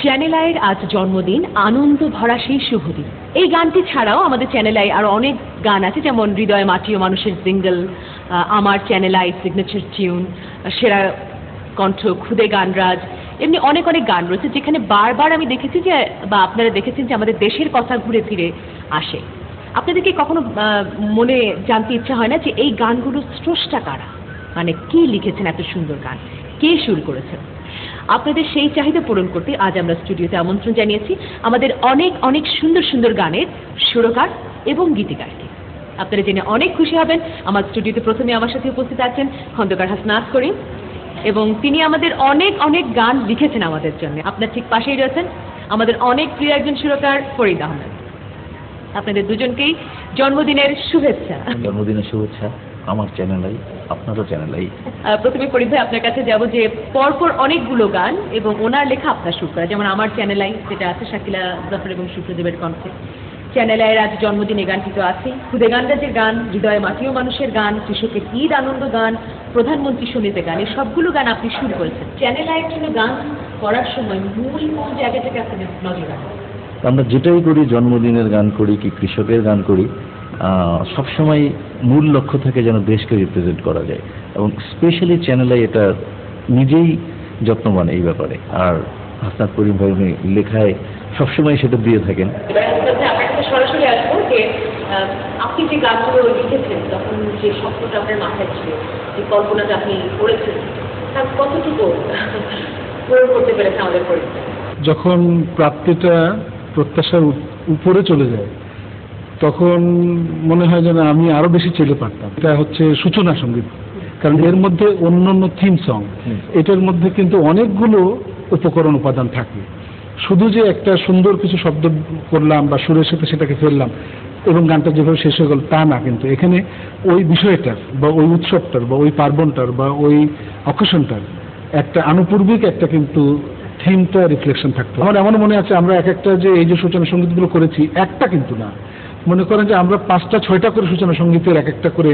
Channel আইয়ের আজ জন্মদিন, আনন্দ ভরা সেই শুভ দিন। এই গানটি ছাড়াও আমাদের চ্যানেল আই আরো অনেক গান আছে, যেমন হৃদয় মাটি ও মানুষের সিঙ্গেল, আমার চ্যানেল আই সিগনেচার টিউন, সেরা কণ্ঠ, খুদে গানরাজ, এমনি অনেক অনেক গান রয়েছে যেখানে বারবার আমি দেখেছি যে, বা আপনারা দেখেছেন যে আমাদের দেশের কথা ঘুরে ফিরে আসে। আপনাদেরকে কখনো মনে জানতে ইচ্ছা হয় না যে এই গানগুলোর স্রষ্টা কারা, মানে কে লিখেছেন এত সুন্দর গান, কে সুর করেছেন? আপনাদের সেই চাহিদা পূরণ করতে আজ আমরা স্টুডিওতে আমন্ত্রণ জানিয়েছি আমাদের অনেক অনেক সুন্দর সুন্দর গানের সুরকার এবং গীতিকারকে। আপনারা জেনে অনেক খুশি হবেন, আমার স্টুডিওতে প্রথমে আমার সাথে উপস্থিত আছেন খন্দকার হাসনাত করিম, এবং তিনি আমাদের অনেক অনেক গান লিখেছেন আমাদের জন্য। আপনার ঠিক পাশেই রয়েছেন আমাদের অনেক প্রিয় একজন সুরকার ফরিদ আহমেদ। আপনাদের দুজনকেই জন্মদিনের শুভেচ্ছা। জন্মদিনের শুভেচ্ছা আমার চ্যানেলাই, আপনারও চ্যানেলাই। প্রথমে ফরিদ ভাই আপনার কাছে যাব যে পরপর অনেকগুলো গান এবং ওনার লেখা আপনার সুর করা, যেমন আমার চ্যানেলাই যেটা আছে শাকিলা জাফর এবং শুক্রদেবের কণ্ঠে, চ্যানেল আইয়ের আজ জন্মদিন এই গানটি তো আছেই, খুদে গানরাজের গান, হৃদয় মাটি ও মানুষের গান, কৃষকের ঈদ আনন্দ গান, প্রধানমন্ত্রী সমিতির গান, এই সবগুলো গান আপনি শুরু করেছেন। চ্যানেল আইয়ের জন্য গান করার সময় মূল কোন জায়গাটাকে আপনাদের নজর রাখেন? আমরা যেটাই করি, জন্মদিনের গান করি কি কৃষকের গান করি, সবসময় মূল লক্ষ্য থাকে যেন দেশকে রিপ্রেজেন্ট করা যায়, এবং স্পেশালি চ্যানেলে এটা নিজেই যত্নবান এই ব্যাপারে। আর হাসনাত করিম ভাই উনি লেখায় সবসময় সেটা দিয়ে থাকেন। সরাসরি আসবো যে আপনি যে গানগুলো লিখেছেন তখন যে স্বপ্নটা আপনার মাথায় ছিল, যে কল্পনাটা আপনি করেছেন, তার কতটুকু পূরণ করতে পেরেছে আমাদের পরিবার? যখন প্রাপ্তিটা প্রত্যাশার উপরে চলে যায় তখন মনে হয় যেন আমি আরো বেশি চেলে পারতাম। এটা হচ্ছে সূচনা সঙ্গীত, কারণ এর মধ্যে অন্যান্য থিম সং, এটার মধ্যে কিন্তু অনেকগুলো উপকরণ উপাদান থাকে। শুধু যে একটা সুন্দর কিছু শব্দ করলাম বা সুরের সাথে সেটাকে ফেললাম এবং গানটা যেভাবে শেষ হয়ে গেল তা না, কিন্তু এখানে ওই বিষয়টার বা ওই উৎসবটার বা ওই পার্বণটার বা ওই অকেশনটার একটা আনুপূর্বিক একটা কিন্তু থিমটা রিফ্লেকশন থাকতো। আমার এমন মনে আছে আমরা এক একটা যে এই যে সূচনা সঙ্গীতগুলো করেছি, একটা কিন্তু না, মনে করেন যে আমরা 5টা 6টা করে সূচনা সঙ্গীতের এক একটা করে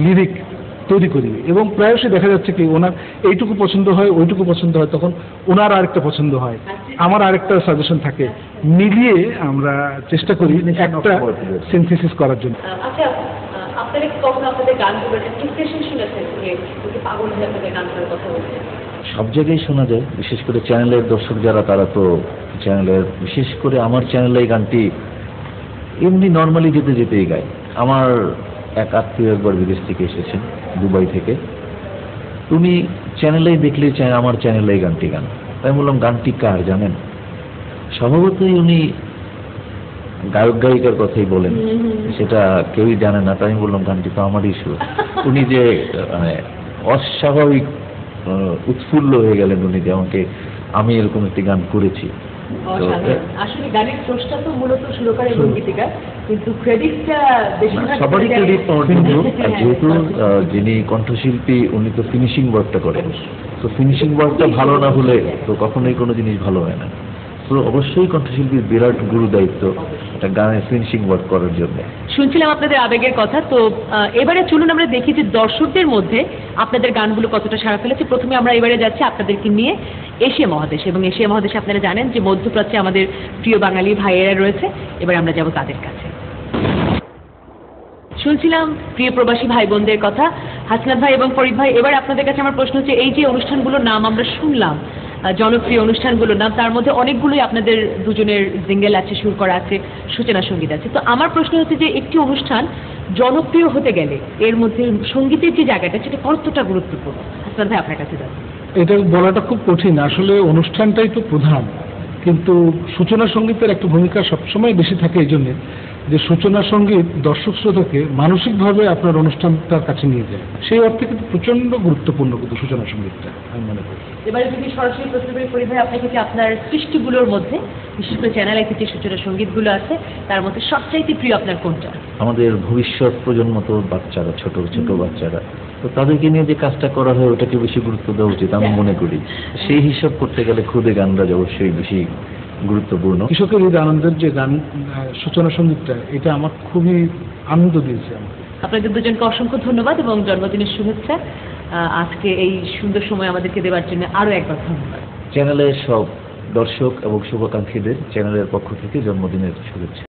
লিরিক তৈরি করি, এবং প্রায়শই দেখা যাচ্ছে কি ওনার এইটুকু পছন্দ হয়, ওইটুকু পছন্দ হয়, তখন ওনার আরেকটা পছন্দ হয়, আমার আরেকটা সাজেশন থাকে, মিলিয়ে আমরা চেষ্টা করি একটা সিনথেসিস করার জন্য। আচ্ছা, আপনারা কখনো আপনাদের গানগুলোর ইন্সপিরেশন শুনেছেন যে পাগল হয়ে আপনাদের গান করার কথা বলছেন? সব জায়গায় শোনা যায়, বিশেষ করে চ্যানেলের দর্শক যারা, তারা তো চ্যানেলের, বিশেষ করে আমার চ্যানেলে এই গানটি এমনি নর্মালি যেতে যেতেই গায়। আমার এক আত্মীয় একবার বিদেশ থেকে এসেছেন, দুবাই থেকে, উনি চ্যানেলেই দেখলেই চায় আমার চ্যানেলে এই গানটি গান। তাই বললাম গানটি কার জানেন? স্বভাবতই উনি গায়ক গায়িকার কথাই বলেন, সেটা কেউই জানে না। তাই আমি বললাম গানটি তো আমারই সুর। উনি যে মানে অস্বাভাবিক উৎফুল্ল হয়ে গেলেন উনি যে আমাকে, আমি এরকম একটি গান করেছি। আসলে গানের স্রষ্টা তো মূলত সুরকার এবং গীতিকার, কিন্তু ক্রেডিটটা সবারই ক্রেডিট পাওয়ার জন্য, যেহেতু যিনি কণ্ঠশিল্পী উনি তো ফিনিশিং ওয়ার্কটা করেন, তো ফিনিশিং ওয়ার্কটা ভালো না হলে তো কখনোই কোনো জিনিস ভালো হয় না। তো অবশ্যই কণ্ঠশিল্পীর বিরাট গুরু দায়িত্ব একটা গানের ফিনিশিং ওয়ার্ক করার জন্য। শুনছিলাম আপনাদের আবেগের কথা, তো এবারে চলুন আমরা দেখি যে দর্শকদের মধ্যে আপনাদের গানগুলো কতটা সাড়া ফেলেছে। প্রথমে আমরা এবারে যাচ্ছি আপনাদেরকে নিয়ে এশিয়া মহাদেশ, এবং এশিয়া মহাদেশে আপনারা জানেন যে মধ্যপ্রাচ্যে আমাদের প্রিয় বাঙালি ভাইয়েরা রয়েছে, এবার আমরা যাব তাদের কাছে। শুনছিলাম প্রিয় প্রবাসী ভাই বোনদের কথা, হাসনাত ভাই এবং ফরিদ ভাই। এবার আপনাদের কাছে আমার প্রশ্ন হচ্ছে, এই যে অনুষ্ঠানগুলোর নাম আমরা শুনলাম, জনপ্রিয় অনুষ্ঠানগুলোর নাম, তার মধ্যে অনেকগুলোই আপনাদের দুজনের জিঙ্গেল আছে, সুর করা আছে, সূচনা সঙ্গীত আছে। তো আমার প্রশ্ন হচ্ছে যে একটি অনুষ্ঠান জনপ্রিয় হতে গেলে এর মধ্যে সঙ্গীতের যে জায়গাটা, সেটা কতটা গুরুত্বপূর্ণ? হাসনাত ভাই আপনার কাছে যাচ্ছি। এটা বলাটা খুব কঠিন, আসলে অনুষ্ঠানটাই তো প্রধান, কিন্তু সূচনা সঙ্গীতের একটা ভূমিকা সবসময় বেশি থাকে এই জন্যে যে সূচনা সঙ্গীত দর্শক শ্রোতাকে মানসিকভাবে আপনার অনুষ্ঠানটার কাছে নিয়ে যায়। সেই অর্থে কিন্তু প্রচন্ড গুরুত্বপূর্ণ কিন্তু সূচনা সঙ্গীতটা আমি মনে করি। এবারে যদি সরাসরি প্রশ্ন করি ফরিদ ভাই আপনাকে, যে আপনার সৃষ্টিগুলোর মধ্যে বিশেষ করে চ্যানেল আইতে যে সূচনা সঙ্গীতগুলো আছে তার মধ্যে সবচাইতে প্রিয় আপনার কোনটা? আমাদের ভবিষ্যৎ প্রজন্ম তো বাচ্চারা, ছোট ছোট বাচ্চারা, তো তাদেরকে নিয়ে যে কাজটা করা হয় ওটাকে বেশি গুরুত্ব দেওয়া উচিত আমি মনে করি। সেই হিসাব করতে গেলে খুদে গানরাজ অবশ্যই বেশি গুরুত্বপূর্ণ। কৃষকের ঈদ আনন্দের যে গান সূচনা সঙ্গীতটা, এটা আমার খুবই আনন্দ দিয়েছে। আপনাদের দুজনকে অসংখ্য ধন্যবাদ এবং জন্মদিনের শুভেচ্ছা। আজকে এই সুন্দর সময় আমাদেরকে দেওয়ার জন্য আরো একবার ধন্যবাদ। চ্যানেলের সব দর্শক এবং শুভাকাঙ্ক্ষীদের চ্যানেলের পক্ষ থেকে জন্মদিনের শুভেচ্ছা।